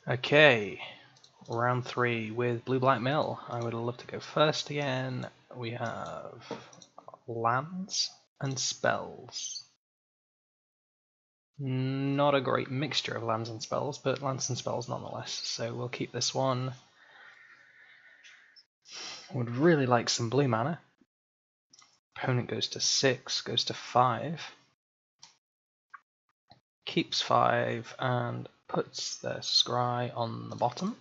Okay, round 3 with Blue-Black Mill. I would love to go first again. We have lands and spells. Not a great mixture of lands and spells, but lands and spells nonetheless. So we'll keep this one. Would really like some blue mana. Opponent goes to 6, goes to 5. Keeps 5 and puts their scry on the bottom.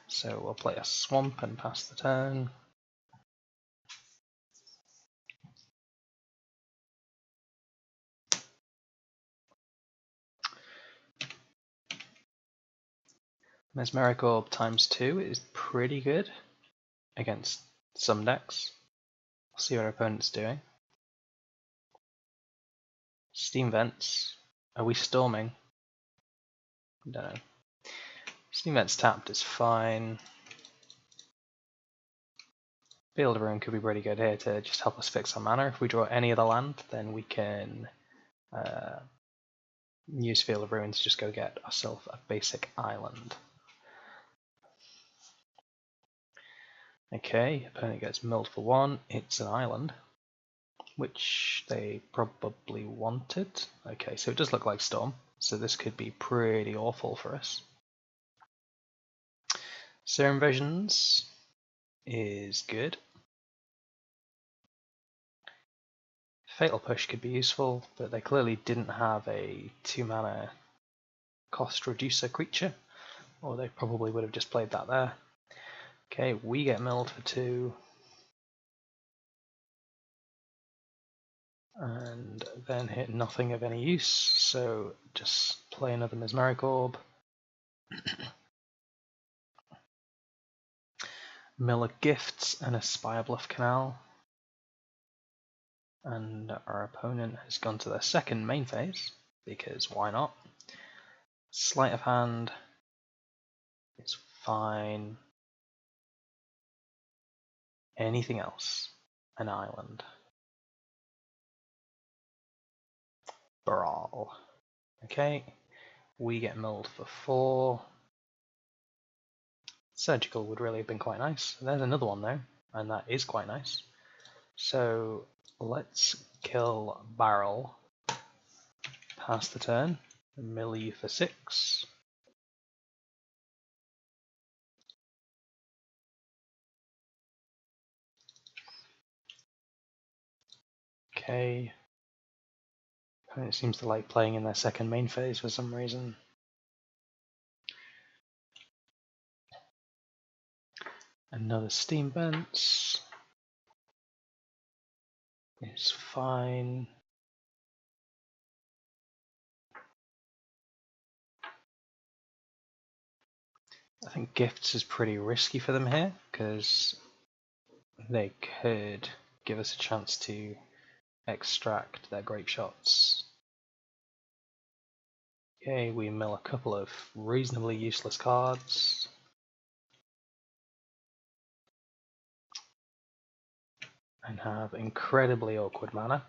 So we'll play a swamp and pass the turn. Mesmeric Orb ×2 is pretty good against some decks. We'll see what our opponent's doing. Steam Vents. Are we storming? Don't know. Steam Vents tapped is fine. Field of Ruin could be pretty good here to just help us fix our mana. If we draw any other land, then we can use Field of Ruin to just go get ourselves a basic island. Okay, opponent gets milled for 1. It's an island, which they probably wanted. Okay, so it does look like Storm, so this could be pretty awful for us. Serum Visions is good. Fatal Push could be useful, but they clearly didn't have a 2 mana cost reducer creature, or they probably would have just played that there. Okay, we get milled for 2. And then hit nothing of any use, so just play another Mesmeric Orb. Mill a Gifts and a Spirebluff Canal. And our opponent has gone to their second main phase, because why not? Sleight of Hand is fine. Anything else? An island. Brawl. Okay, we get milled for 4. Surgical would really have been quite nice. There's another one though, and that is quite nice. So let's kill Barrel, pass the turn, and mill you for 6. Okay. Opponent seems to like playing in their second main phase for some reason. Another Steam Vents is fine. I think Gifts is pretty risky for them here, because they could give us a chance to extract their Grape Shots. Okay, we mill a couple of reasonably useless cards. And have incredibly awkward mana.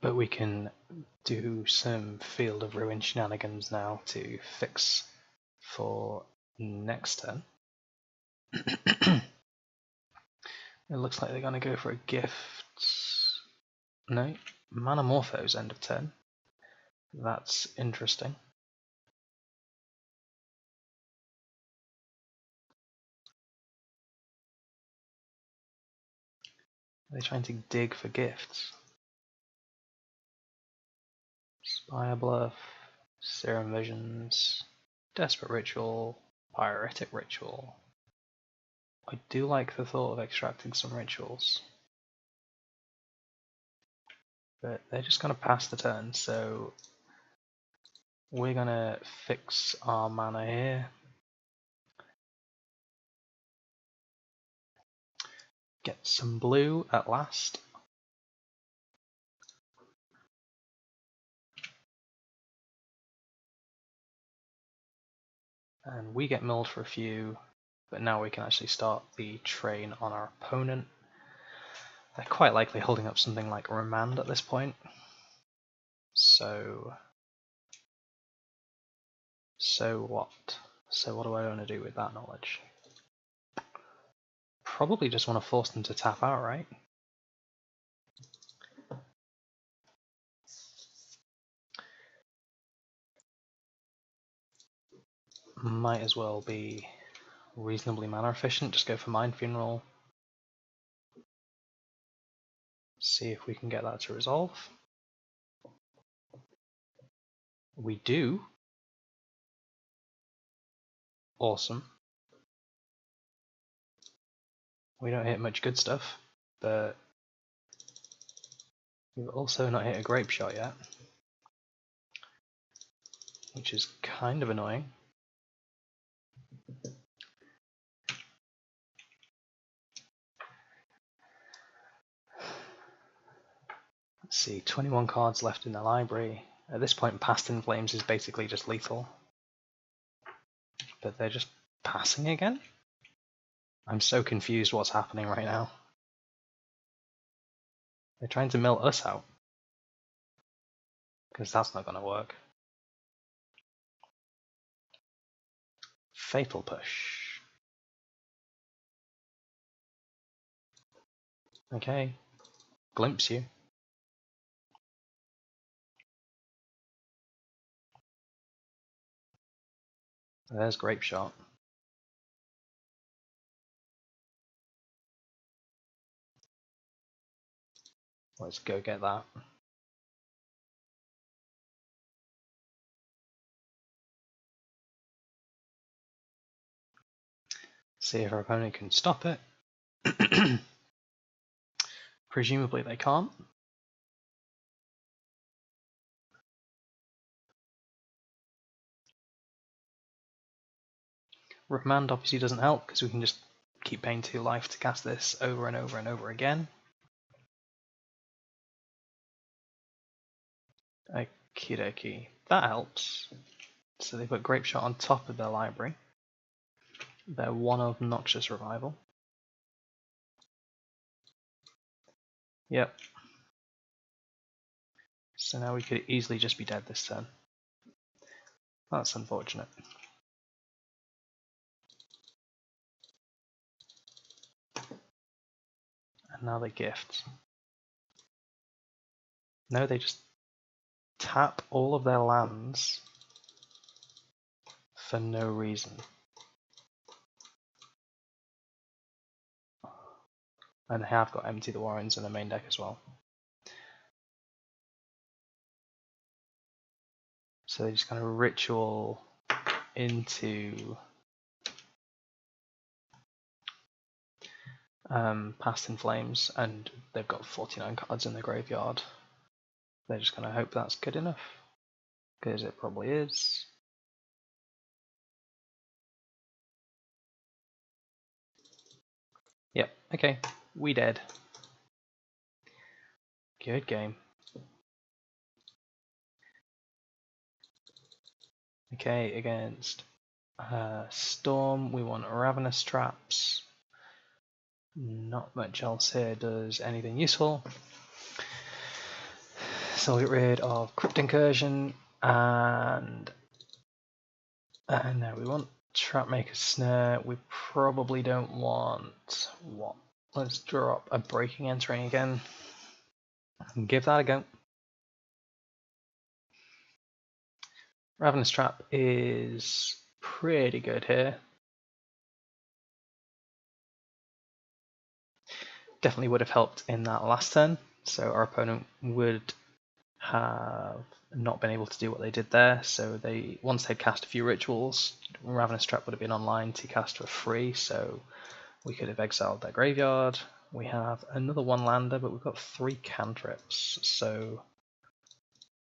But we can do some Field of Ruin shenanigans now to fix for next turn. It looks like they're going to go for a gift. No, Manamorphose end of turn. That's interesting. Are they trying to dig for gifts? Spirebluff, Serum Visions, Desperate Ritual, Pyretic Ritual. I do like the thought of extracting some rituals. But they're just going to pass the turn, so we're going to fix our mana here. Get some blue at last. And we get milled for a few, but now we can actually start the train on our opponent. They're quite likely holding up something like Remand at this point. So So what? So what do I want to do with that knowledge? Probably just want to force them to tap out, right? Might as well be reasonably mana efficient, just go for Mind Funeral. See if we can get that to resolve. We do. Awesome. We don't hit much good stuff, but we've also not hit a Grape Shot yet, which is kind of annoying. Let's see, 21 cards left in the library. At this point, Past in Flames is basically just lethal. But they're just passing again? I'm so confused what's happening right now. They're trying to mill us out. Because that's not going to work. Fatal Push. Okay. Glimpse you. There's Grape Shot. Let's go get that. See if our opponent can stop it. Presumably they can't. Remand obviously doesn't help because we can just keep paying 2 life to cast this over and over and over again. Okie dokie. That helps. So they put Grape Shot on top of their library. They're one of Noxious Revival. Yep. So now we could easily just be dead this turn. That's unfortunate. And now they gift. No, they just tap all of their lands for no reason. And they have got Empty the Warrens in the main deck as well. So they just kind of ritual into Past in Flames, and they've got 49 cards in the graveyard. They're just going to hope that's good enough, because it probably is. Yep, okay, we dead. Good game. Okay, against Storm, we want Ravenous Traps. Not much else here does anything useful. So we'll get rid of Crypt Incursion, and now we want Trapmaker Snare. We probably don't want what? Let's drop a Breaking Entering again and give that a go. Ravenous Trap is pretty good here. Definitely would have helped in that last turn, so our opponent would have not been able to do what they did there. So they, once they'd cast a few rituals, Ravenous Trap would have been online to cast for free, so we could have exiled their graveyard. We have another 1-lander, but we've got 3 cantrips, so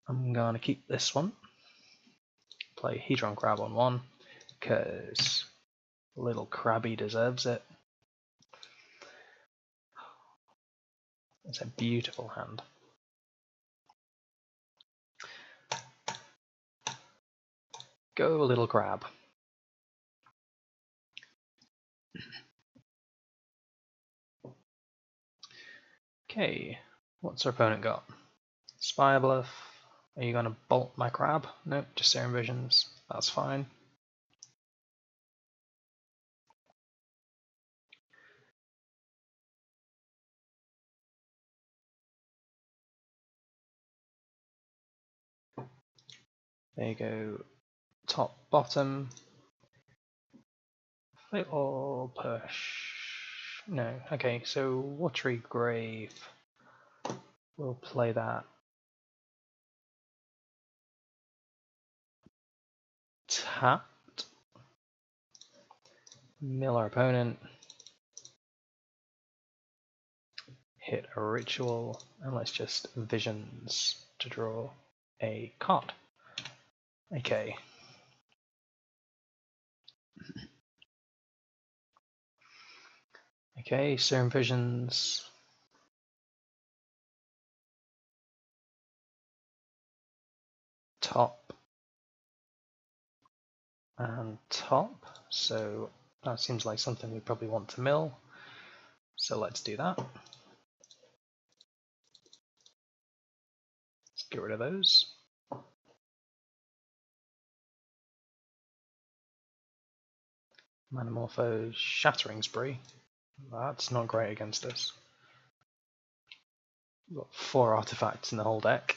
I'm gonna keep this one. Play Hedron Crab on 1, because little Krabby deserves it. It's a beautiful hand. Go, little crab. Okay, what's our opponent got? Spire Bluff. Are you going to bolt my crab? Nope, just Serum Visions. That's fine. There you go. Top, bottom. Fatal push. No. Okay, so Watery Grave. We'll play that. Tapped. Mill our opponent. Hit a ritual, and let's just visions to draw a card. Okay. Okay, Serum Visions. Top and top, so that seems like something we probably want to mill, so let's do that. Let's get rid of those. Manamorpho's Shattering Spree. That's not great against us. We've got 4 artifacts in the whole deck,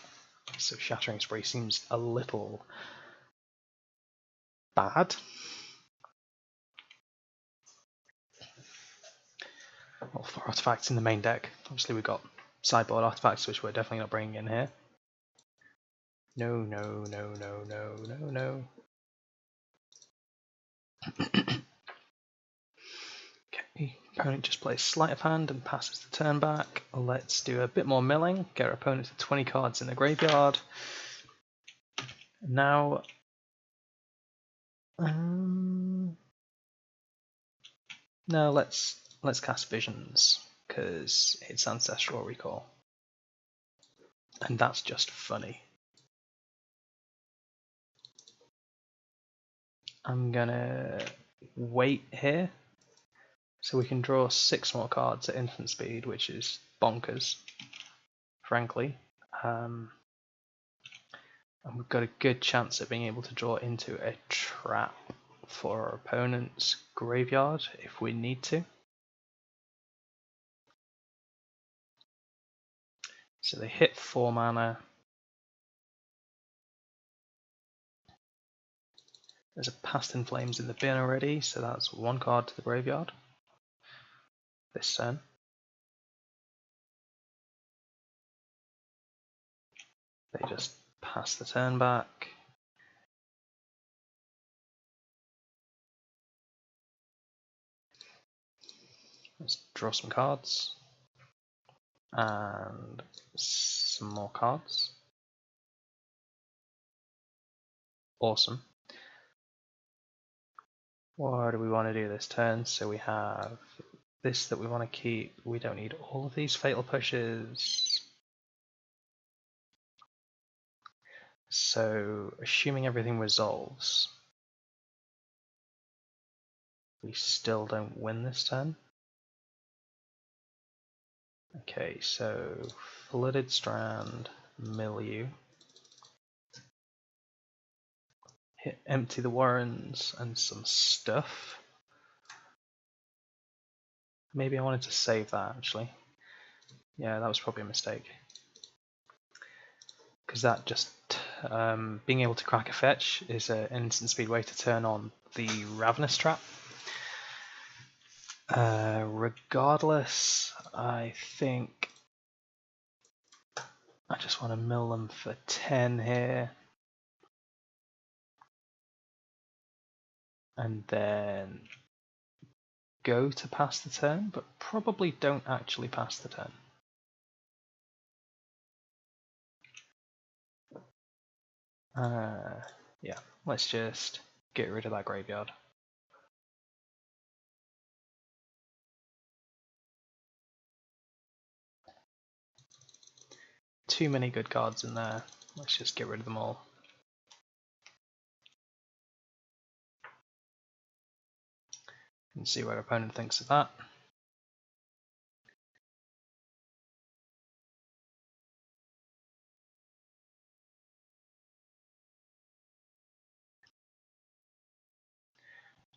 so Shattering Spree seems a little bad. Well, 4 artifacts in the main deck. Obviously we've got sideboard artifacts, which we're definitely not bringing in here. No, no, no, no, no, no, no. Okay, opponent just plays Sleight of Hand and passes the turn back. Let's do a bit more milling, get our opponent to 20 cards in the graveyard. Now, no, let's cast Visions, because it's Ancestral Recall. And that's just funny. I'm gonna wait here, so we can draw 6 more cards at instant speed, which is bonkers, frankly. And we've got a good chance of being able to draw into a trap for our opponent's graveyard if we need to. So they hit 4 mana. There's a Past in Flames in the bin already, so that's 1 card to the graveyard this turn. They just pass the turn back. Let's draw some cards. And some more cards. Awesome. What do we want to do this turn? So we have this that we want to keep. We don't need all of these Fatal Pushes. So, assuming everything resolves, we still don't win this turn. Okay, so Flooded Strand, mill you. Hit empty the warrens and some stuff. Maybe I wanted to save that actually. Yeah, that was probably a mistake. Because that just being able to crack a fetch is an instant speed way to turn on the Ravenous Trap. Regardless, I think I just want to mill them for 10 here. And then go to pass the turn, but probably don't actually pass the turn. Yeah, let's just get rid of that graveyard. Too many good cards in there. Let's just get rid of them all. And see what our opponent thinks of that.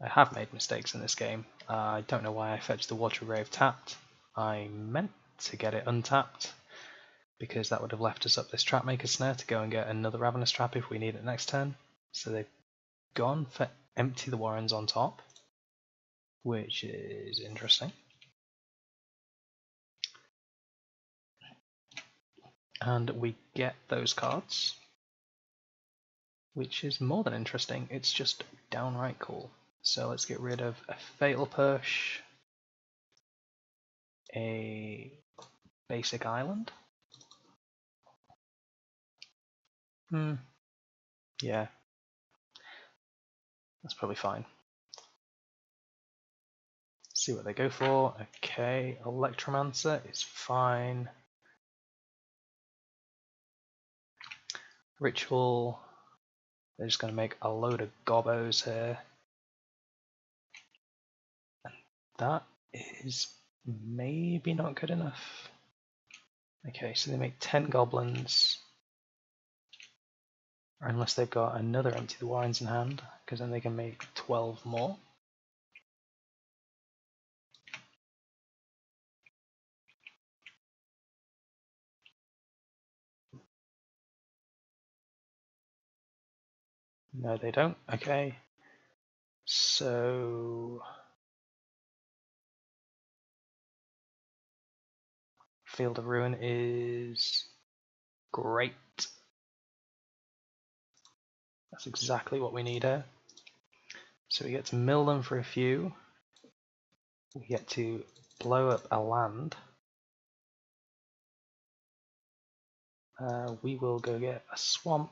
I have made mistakes in this game. I don't know why I fetched the Watery Grave tapped. I meant to get it untapped, because that would have left us up this Trapmaker Snare to go and get another Ravenous Trap if we need it next turn. So they've gone for Empty the Warrens on top, which is interesting. And we get those cards, which is more than interesting, it's just downright cool. So let's get rid of a Fatal Push, a basic island. Yeah, that's probably fine. See what they go for. Okay, Electromancer is fine. Ritual, they're just going to make a load of gobbos here. That is maybe not good enough. Okay, so they make 10 goblins. Or unless they've got another Empty the Warrens in hand, because then they can make 12 more. No, they don't. Okay. So Field of Ruin is great. That's exactly what we need here. So we get to mill them for a few. We get to blow up a land. We will go get a swamp.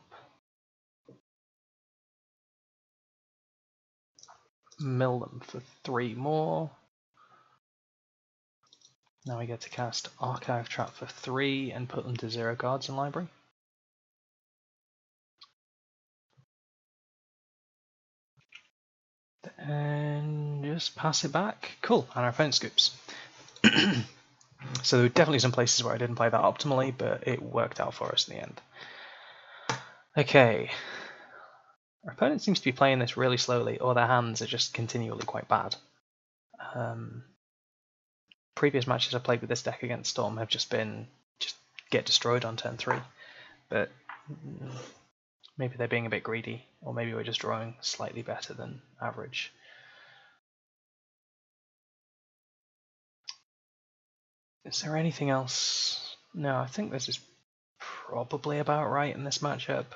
Mill them for 3 more. Now we get to cast Archive Trap for 3 and put them to 0 cards in library. And just pass it back. Cool, and our opponent scoops. So there were definitely some places where I didn't play that optimally, but it worked out for us in the end. Okay. Our opponent seems to be playing this really slowly, or their hands are just continually quite bad. Previous matches I've played with this deck against Storm have just been get destroyed on turn 3, but maybe they're being a bit greedy, or maybe we're just drawing slightly better than average. Is there anything else? No, I think this is probably about right in this matchup.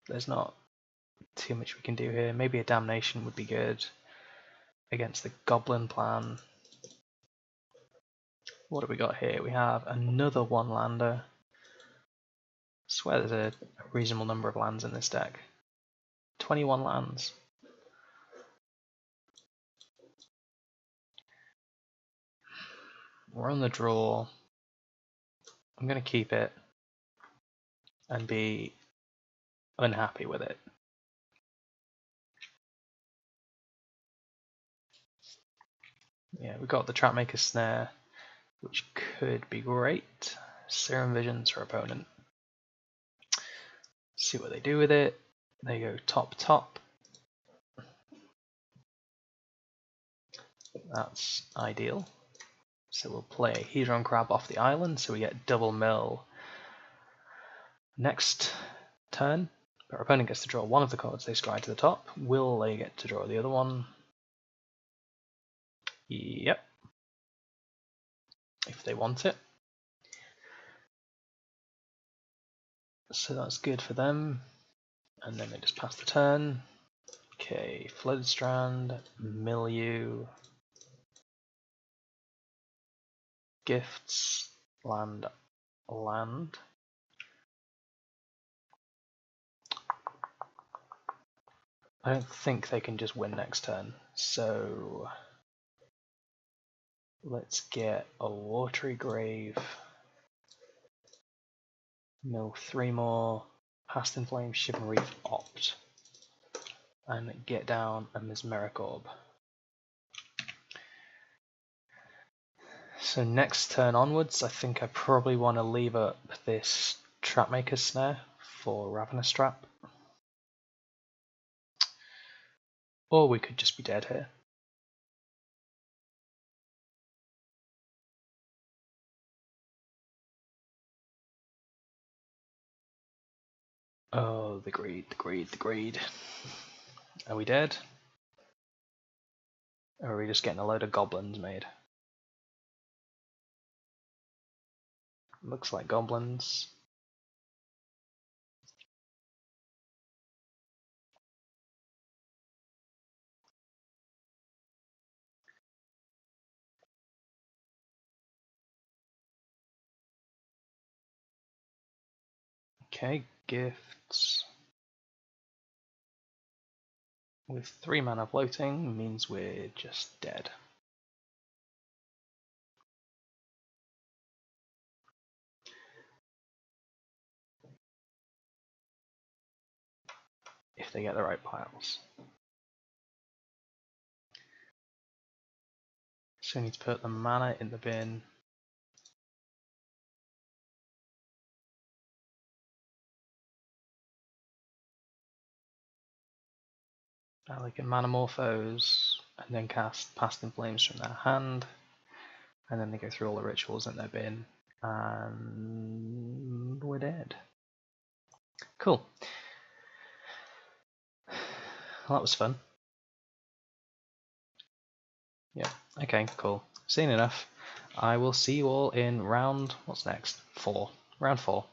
There's not too much we can do here. Maybe a Damnation would be good against the Goblin plan. What have we got here? We have another one-lander. I swear there's a reasonable number of lands in this deck. 21 lands. We're on the draw. I'm going to keep it and be unhappy with it. Yeah, we've got the Trapmaker Snare, which could be great. Serum Visions for opponent. See what they do with it. They go top top. That's ideal. So we'll play Hedron Crab off the island, so we get double mill next turn. Our opponent gets to draw one of the cards they scry to the top. Will they get to draw the other one? Yep. If they want it. So that's good for them. And then they just pass the turn. Okay, Flooded Strand, Milieu, Gifts, land, land. I don't think they can just win next turn, so let's get a Watery Grave, mill 3 more, Past in Flame, Shivan Reef, opt, and get down a Mesmeric Orb. So next turn onwards, I think I probably want to leave up this Trapmaker Snare for Ravenous Trap. Or we could just be dead here. Oh, the greed, the greed, the greed. Are we dead? Or are we just getting a load of goblins made? Looks like goblins. Okay, gifts. With 3 mana floating means we're just dead. If they get the right piles. So we need to put the mana in the bin. Now they can Manamorphose and then cast Past in Flames from their hand. And then they go through all the rituals in their bin. And we're dead. Cool. Well, that was fun. Yeah, okay, cool. Seen enough. I will see you all in round, what's next? 4. Round 4.